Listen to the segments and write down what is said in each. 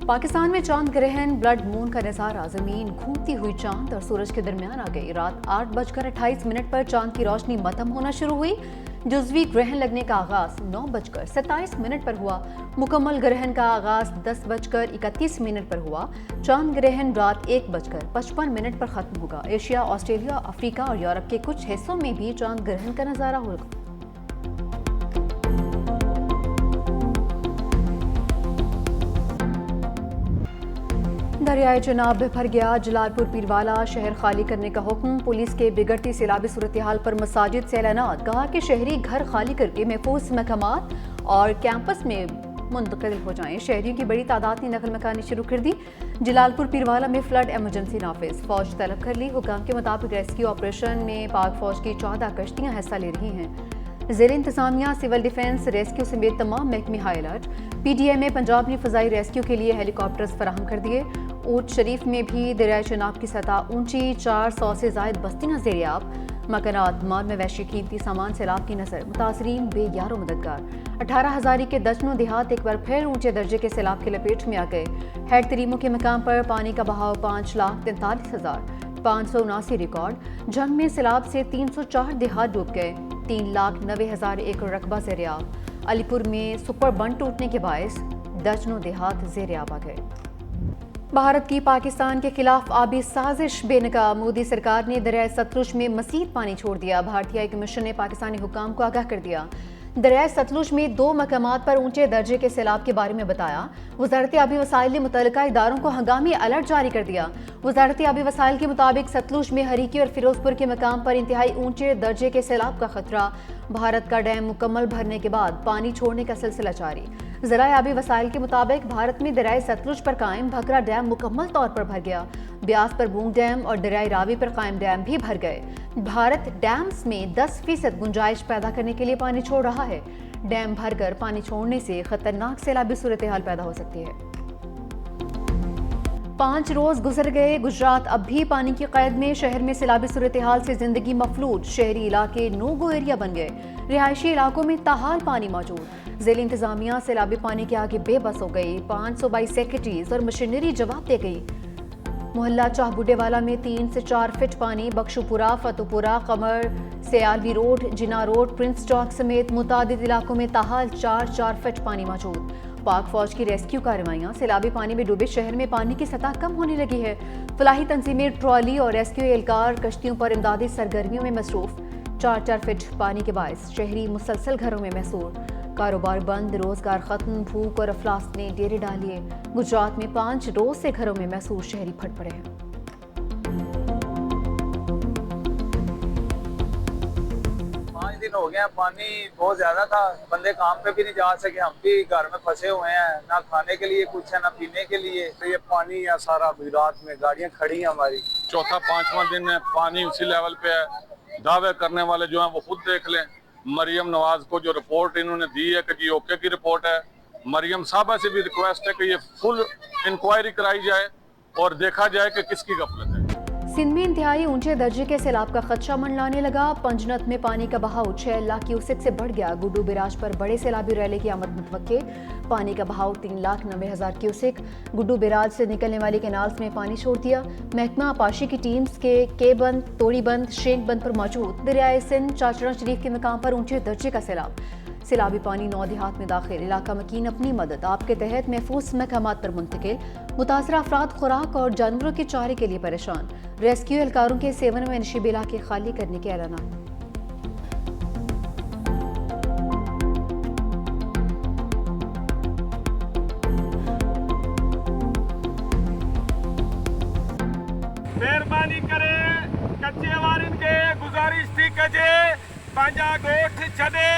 پاکستان میں چاند گرہن بلڈ مون کا نظارہ، زمین گھومتی ہوئی چاند اور سورج کے درمیان آ گئی۔ رات 8:28 پر چاند کی روشنی مدھم ہونا شروع ہوئی۔ جزوی گرہن لگنے کا آغاز 9:27 پر ہوا۔ مکمل گرہن کا آغاز 10:31 پر ہوا۔ چاند گرہن رات 1:55 پر ختم ہوگا۔ ایشیا، آسٹریلیا، افریقہ اور یورپ کے کچھ حصوں میں بھی چاند گرہن کا نظارہ ہوگا۔ دریائے چناب بھر گیا، جلال پور پیروالا شہر خالی کرنے کا حکم۔ پولیس کے بگڑتی سیلابی صورتحال پر مساجد سے اعلانات، کہا کہ شہری گھر خالی کر کے محفوظ مقامات اور کیمپس میں منتقل ہو جائیں۔ شہریوں کی بڑی تعداد نے نقل مکانی شروع کر دی۔ جلال پور پیروالا میں فلڈ ایمرجنسی نافذ، فوج طلب کر لی۔ حکام کے مطابق ریسکیو آپریشن میں پاک فوج کی 14 کشتیاں حصہ لے رہی ہیں۔ ضلع انتظامیہ، سول ڈیفنس، ریسکیو سمیت تمام محکمے high alert. P D M A Punjab نے فضائی ریسکیو کے لیے ہیلی کاپٹرز فراہم کر دیے۔ اونٹ شریف میں بھی دریائے چناب کی سطح اونچی، 400 سے زائد بستیاں زیر آب۔ مکانات، مال مویشی، قیمتی سامان سیلاب کی نظر، متاثرین بے یار و مددگار۔ 18,000 کے درجنوں دیہات ایک بار پھر اونچے درجے کے سیلاب کی لپیٹ میں آ گئے۔ ہیڈ تریمو کے مقام پر پانی کا بہاؤ 5,43,579 ریکارڈ۔ جنگ میں سیلاب سے 304 دیہات ڈوب گئے۔ 3,90,000 ایکڑ رقبہ زیر آب۔ علی پور میں سپر بند ٹوٹنے کے باعث درجنوں دیہات زیر آب آ گئے۔ بھارت کی پاکستان کے خلاف آبی سازش بے نقاب، مودی سرکار نے دریائے ستلج میں مزید پانی چھوڑ دیا۔ بھارتی ہائی کمیشن نے پاکستانی حکام کو آگاہ کر دیا۔ دریائے ستلج میں 2 مقامات پر اونچے درجے کے سیلاب کے بارے میں بتایا۔ وزارت آبی وسائل نے متعلقہ اداروں کو ہنگامی الرٹ جاری کر دیا۔ وزارت آبی وسائل کے مطابق ستلج میں ہریکی اور فیروز پور کے مقام پر انتہائی اونچے درجے کے سیلاب کا خطرہ۔ بھارت کا ڈیم مکمل بھرنے کے بعد پانی چھوڑنے کا سلسلہ جاری۔ ذرائع آبی وسائل کے مطابق بھارت میں دریائے ستلج پر قائم بھکرا ڈیم مکمل طور پر بھر گیا۔ بیاس پر بونگ ڈیم اور دریائے راوی پر قائم ڈیم بھی بھر گئے۔ بھارت ڈیمز میں 10% گنجائش پیدا کرنے کے لیے پانی چھوڑ رہا ہے۔ ڈیم بھر کر پانی چھوڑنے سے خطرناک سیلابی صورتحال پیدا ہو سکتی ہے۔ 5 روز گزر گئے، گجرات اب بھی پانی کی قید میں۔ شہر میں سیلابی صورتحال سے زندگی مفلوج، شہری علاقے نو گو ایریا بن گئے۔ رہائشی علاقوں میں تاحال پانی موجود۔ ضلع انتظامیہ سیلابی پانی کے آگے بے بس ہو گئی۔ 522 سیکرٹریز اور مشینری جواب دے گئی۔ محلہ چاہ بوڈے والا میں 3 سے 4 فٹ پانی، بخشو پورہ، فتح پورہ، قمر، سیالوی روڈ، جنا روڈ، پرنس چوک سمیت متعدد علاقوں میں تاحال 4 فٹ پانی موجود۔ پاک فوج کی ریسکیو کارروائیاں، سیلابی پانی میں ڈوبے شہر میں پانی کی سطح کم ہونے لگی ہے۔ فلاحی تنظیمیں ٹرالی اور ریسکیو اہلکار کشتیوں پر امدادی سرگرمیوں میں مصروف۔ 4 فٹ پانی کے باعث شہری مسلسل گھروں میں محصور۔ کاروبار بند، روزگار ختم، بھوک اور افلاس نے ڈیرے ڈالے۔ گجرات میں 5 روز سے گھروں میں محصور شہری پھٹ پڑے ہیں۔ دن ہو گیا، پانی بہت زیادہ تھا، بندے کام پہ بھی نہیں جا سکے، ہم بھی گھر میں پھنسے ہوئے ہیں، نہ کھانے کے لیے کچھ ہے نہ پینے کے لیے۔ یہ پانی ہے سارا گجرات میں، گاڑیاں کھڑی ہیں ہماری۔ چوتھا 5واں دن ہے، پانی اسی لیول پہ ہے۔ دعوے کرنے والے جو ہیں وہ خود دیکھ لیں۔ مریم نواز کو جو رپورٹ انہوں نے دی ہے کہ جی اوکے کی رپورٹ ہے، مریم صاحبہ سے بھی ریکویسٹ ہے کہ یہ فل انکوائری کرائی جائے اور دیکھا جائے کہ کس کی غفلت ہے۔ سندھ میں انتہائی اونچے درجے کے سیلاب کا خدشہ منڈلانے لگا۔ پنجنت میں پانی کا بہاؤ 6 لاکھ کیوسک سے بڑھ گیا۔ گڈو بیراج پر بڑے سیلابی ریلے کی آمد متوقع۔ پانی کا بہاؤ 3,90,000 کیوسک۔ گڈو بیراج سے نکلنے والی کینالز میں پانی چھوڑ دیا۔ محکمہ آبپاشی کی ٹیمز کے بند، توڑی بند، شینک بند پر موجود۔ دریائے سندھ چاچڑا شریف کے مقام پر اونچے درجے کا سیلاب۔ سیلابی پانی 9 دیہات میں داخل۔ علاقہ مکین اپنی مدد آپ کے تحت محفوظ مقامات پر منتقل۔ متاثرہ افراد خوراک اور جانوروں کے چارے کے لیے پریشان۔ ریسکیو اہلکاروں کے 7 میں نشیب علاقے خالی کرنے کے اعلانات۔ مہربانی کرے کچے وارن کے گزارش تھی کجے پانجا گوٹھ چھدے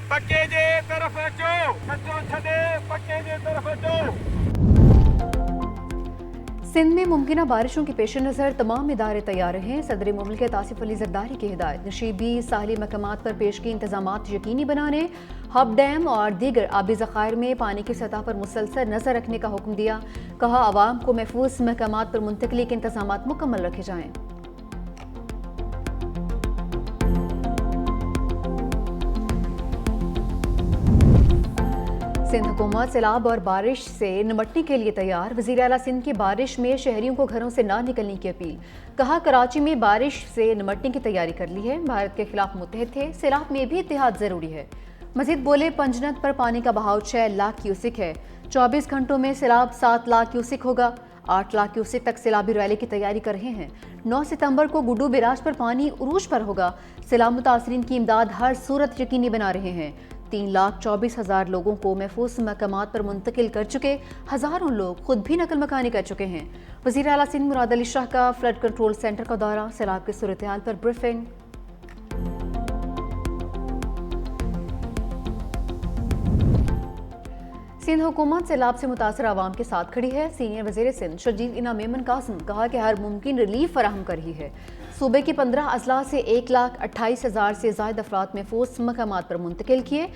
پکے جے طرف اچو، کچو چھدے پکے جے طرف اچو۔ سندھ میں ممکنہ بارشوں کے پیش نظر تمام ادارے تیار ہیں۔ صدر مملکت آصف علی زرداری کی ہدایت۔ نشیبی ساحلی مقامات پر پیشگی انتظامات یقینی بنانے، ہب ڈیم اور دیگر آبی ذخائر میں پانی کی سطح پر مسلسل نظر رکھنے کا حکم دیا۔ کہا عوام کو محفوظ مقامات پر منتقلی کے انتظامات مکمل رکھے جائیں۔ सिंध हुकूमत सैलाब और बारिश से निपटने के लिए तैयार। वज़ीर आला सिंध की बारिश में शहरियों को घरों से ना निकलने की अपील। कहा कराची में बारिश से निपटने की तैयारी कर ली है, भारत के खिलाफ मुत्तहिद थे, सैलाब में भी इत्तेहाद ज़रूरी है। मजीद बोले पंजनद पर पानी का बहाव 6 लाख क्यूसिक है, 24 घंटों में सैलाब 7 लाख क्यूसिक होगा। 8 लाख क्यूसिक तक सैलाबी रैली की तैयारी कर रहे हैं। 9 सितंबर को गुड्डू बैराज पर पानी उरूज पर होगा। सैलाब मुतासरीन की इमदाद हर सूरत यकीनी बना रहे हैं। 3,24,000 लोगों को महफूज मकामात पर मुंतकिल कर चुके, हज़ारों लोग खुद भी नकल मकानी कर चुके हैं। वज़ीर आला सिंध मुराद अली शाह का फ्लड कंट्रोल सेंटर का दौरा, सैलाब की सूरत हाल पर ब्रीफिंग। सिंध हुकूमत सैलाब से मुतासर आवाम के साथ खड़ी है। सीनियर वज़ीर सिंध शर्जील इना मेमन कासिम कहा कि हर मुमकिन रिलीफ फराहम कर रही है। सूबे के 15 अजला से 1,28,000 से ज़ायद अफराद महफूज मकामात पर मुंतकिल किए।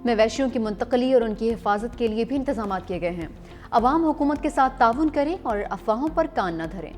मवेशियों की मुंतकली और उनकी हिफाजत के लिए भी इंतजाम किए गए हैं। अवाम हुकूमत के साथ ताउन करें और अफवाहों पर कान न धरें।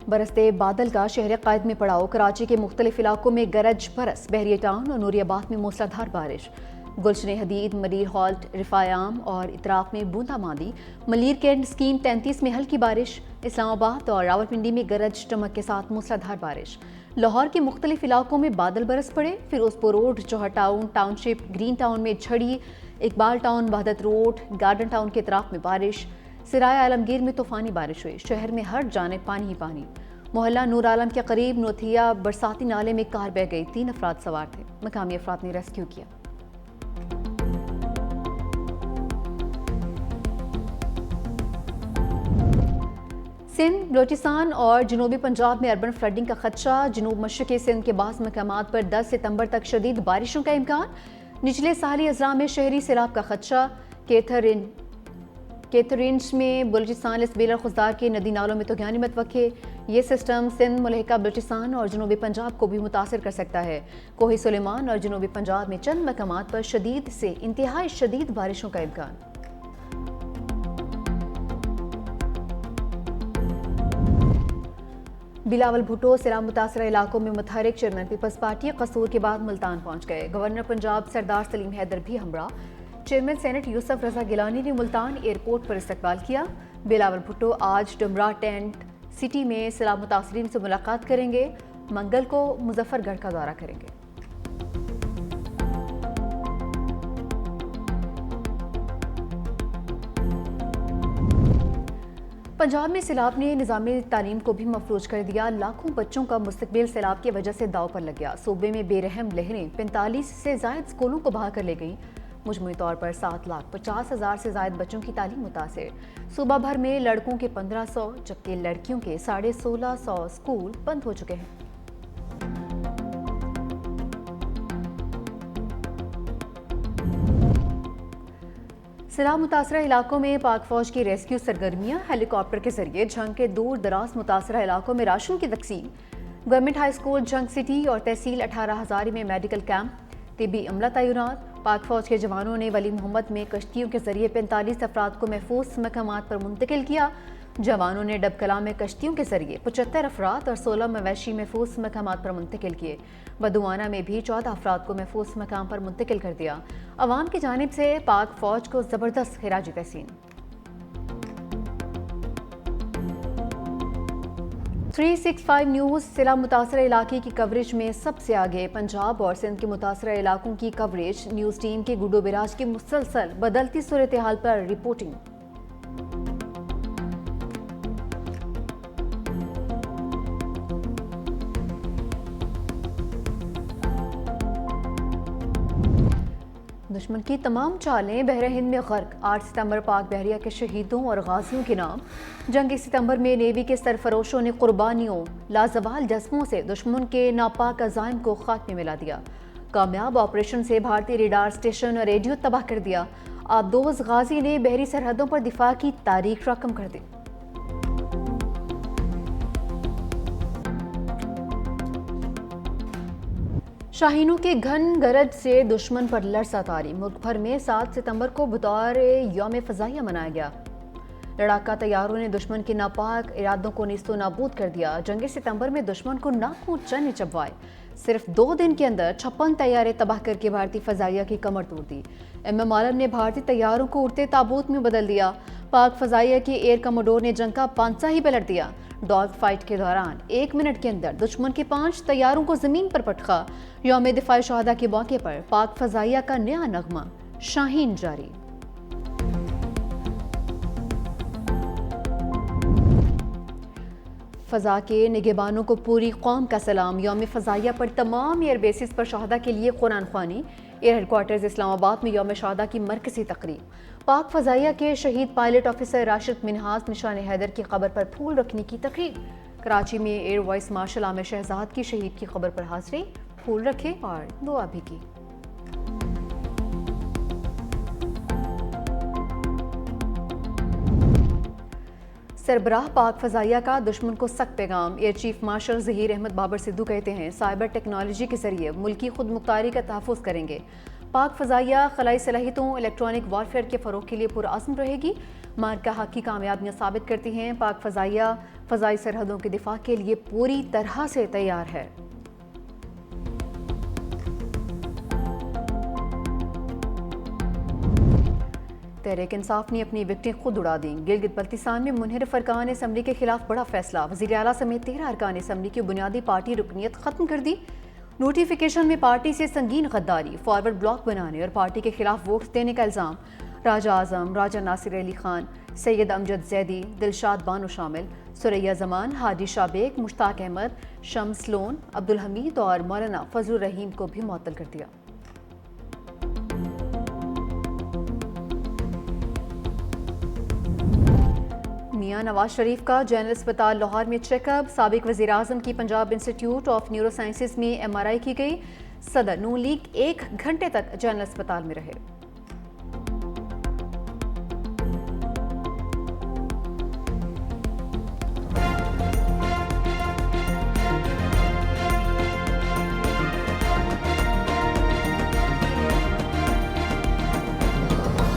बरसते बादल का शहर कायद में पड़ाव। कराची के मुख्तलिफ इलाकों में गरज बरस, बहरिया टाउन और नूरियाबाद में मूसलाधार बारिश। गुलशन हदीद, मलीर हॉल्ट, रिफायाम और इतराफ में बूंदाबांदी। मलीर कैंट स्कीम 33 में हल्की बारिश। इस्लामाबाद और रावलपिंडी में गरज चमक के साथ मूसलाधार बारिश। लाहौर के मुख्तलिफ इलाकों में बादल बरस पड़े। Ferozepur road, Johar town, township, green town में झड़ी। Iqbal town, Wahdat road, garden town के इतराफ में बारिश। सिराय आलमगीर में तूफानी बारिश हुई। शहर में हर जानिब पानी ही पानी। मोहल्ला नूर आलम के करीब नोथिया बरसाती नाले में कार बह गई, 3 अफराद सवार थे, मकामी अफराद ने रेस्क्यू किया। सिंध, बलोचिस्तान और जनूबी पंजाब में अर्बन फ्लडिंग का खदशा। जनूब मशरक़ी सिंध के बाज़ मकामात पर 10 सितंबर तक शदीद बारिशों का इम्कान। निचले साहली अजला में शहरी सैलाब का खदशा। केथरिंज में बलूचिस्तान इसबेलर खुजदार के नदी नालों में तूफ़ानी मतवक्के। ये सिस्टम सिंध, मुल्हिका बलूचिस्तान और जनूबी पंजाब को भी मुतासर कर सकता है। कोही सुलेमान और जनूबी पंजाब में चंद मकामात पर शदीद से इंतहाई शदीद बारिशों का इम्कान। बिलावल भुट्टो सैलाब मुतासर इलाकों में मुतहरिक। चेयरमैन पीपल्स पार्टी कसूर के बाद मुल्तान पहुंच गए। गवर्नर पंजाब सरदार सलीम हैदर भी हमरा। चेयरमैन सेनेट यूसुफ रजा गिलानी ने मुल्तान एयरपोर्ट पर इस्तकबाल किया। बिलावल भुट्टो आज डुमरा टेंट सिटी में सैलाब मुतासरीन से मुलाकात करेंगे। मंगल को मुजफ्फरगढ़ का दौरा करेंगे। पंजाब में सैलाब ने निज़ामी तालीम को भी मफलूज कर दिया। लाखों बच्चों का मुस्तकबिल सैलाब की वजह से दाव पर लग गया। सूबे में बेरहम लहरें 45 से ज़ायद स्कूलों को बहा कर ले गईं। मुजमूई तौर पर 7,50,000 से ज़ायद बच्चों की तालीम मुतासिर। सूबा भर में लड़कों के 1500 जबकि लड़कियों के 1650 स्कूल बंद हो चुके हैं। सैलाब मुतासरा इलाकों में पाक फौज की रेस्क्यू सरगर्मियां। हेलीकॉप्टर के जरिए जंग के दूर दराज मुतासरा इलाकों में राशन की तकसीम। गवर्नमेंट हाई स्कूल जंग सिटी और तहसील 18,000 में मेडिकल कैंप। तिबी अमला तैनात। पाक फौज के जवानों ने वली मोहम्मद में कश्तियों के जरिए 45 अफराद को महफूज मकामात पर मुंतकिल किया। जवानों ने डबकला में कश्तियों के जरिए 75 अफराद और 16 मवेशी महफूज मकामात पर मुंतकिल किए। बदुआना में भी 14 अफराद को महफूज मकाम पर मुंतकिल कर दिया। अवाम की जानिब से पाक फौज को ज़बरदस्त खिराजी तहसीन। 365 न्यूज़ सैलाब मुतासर इलाके की कवरेज में सबसे आगे। पंजाब और सिंध के मुतासर इलाकों की कवरेज। न्यूज़ टीम के गुड्डू बैराज की मुसलसल बदलती सूरत हाल पर रिपोर्टिंग। दुश्मन की तमाम चालें बहर हिंद में गर्क। 8 सितंबर पाक बहरिया के शहीदों और गाजियों के नाम। जंग सितंबर में नेवी के सरफरोशों ने कुर्बानियों लाजवाल जस्मों से दुश्मन के नापाक अज़ाइम को खात्मे में ला दिया। कामयाब ऑपरेशन से भारतीय रेडार स्टेशन और रेडियो तबाह कर दिया। आबदोज गाजी ने बहरी सरहदों पर दिफा की तारीख रकम कर दी। शाहीनों के घन गरज से दुश्मन पर लरसा तारी। मुल्क भर में 7 सितंबर को बतौर यौम फ़ज़ाइया मनाया गया। लड़ाका तैयारों ने दुश्मन के नापाक इरादों को नीस्तो नाबूद कर दिया। जंग सितंबर में दुश्मन को नाकू चने चबवाए। सिर्फ 2 दिन के अंदर 56 तैयारे तबाह करके भारतीय फजाइया की कमर तोड़ दी। MM आलम ने भारतीय तैयारों को उड़ते ताबूत में बदल दिया। पाक फजाइया के एयर कमोडोर ने जंग का पांचा ही पलट दिया। डॉग फाइट के दौरान 1 मिनट के अंदर दुश्मन के 5 तैयारों को जमीन पर पटका। यौम दिफाए शहादा के मौके पर पाक फजाइया का नया नगमा शाहीन जारी। फ़ज़ा के निगहबानों को पूरी कौम का सलाम। यौम फ़ज़ाइया पर तमाम एयर बेसिस पर शहादा के लिए कुरान ख़्वानी। एयर हेडक्वार्टर्स इस्लामाबाद में यौम शहादा की मरकज़ी तकरीब। पाक फ़ज़ाइया के शहीद पायलट ऑफिसर राशिद मिन्हास निशान हैदर की खबर पर फूल रखने की तकरीब। कराची में air vice marshal Aamir Shahzad की शहीद की खबर पर हाज़री, फूल रखे और दुआ भी की। सरबराह पाक फ़ज़ाइया का दुश्मन को सख्त पैगाम। Air chief marshal Zaheer Ahmed Babar Sidhu कहते हैं साइबर टेक्नोलॉजी के जरिए मुल्की खुद मुख्तारी का तहफ़्फ़ुज़ करेंगे। पाक फ़ज़ाइया खलाई सलाहियतों इलेक्ट्रॉनिक वॉरफेयर के फ़रोग़ के लिए पुरअज़्म रहेगी। मार्का हक़ की कामयाबियाँ साबित करती हैं पाक फ़ज़ाइया फ़ज़ाई सरहदों के दिफा के लिए पूरी तरह से तैयार है। तहरीक इंसाफ ने अपनी विकटें खुद उड़ा दी। गिलगित बल्तिस्तान में मुनहरिफ अरकान असम्बली के खिलाफ बड़ा फैसला। वज़ीर आला समेत 13 अरकान असम्बली की बुनियादी पार्टी रुकनियत खत्म कर दी। नोटिफिकेशन में पार्टी से संगीन गद्दारी, फॉरवर्ड ब्लॉक बनाने और पार्टी के खिलाफ वोट्स देने का इल्ज़ाम। राजा आज़म, राजा नासिर अली खान, सैयद अमजद जैदी, दिलशाद बानो शामिल। सुरैया जमान, हाजी शाबेक, मुश्ताक अहमद, शम्स लोन, अब्दुल हमीद और मौलाना फजलुर रहीम को भी मुअत्तल कर दिया। मियां नवाज शरीफ का जनरल अस्पताल लाहौर में चेकअप। साबिक वज़ीर आज़म की Punjab institute of neuro sciences में MRI की गई। सदर नून लीग 1 घंटे तक जनरल अस्पताल में रहे।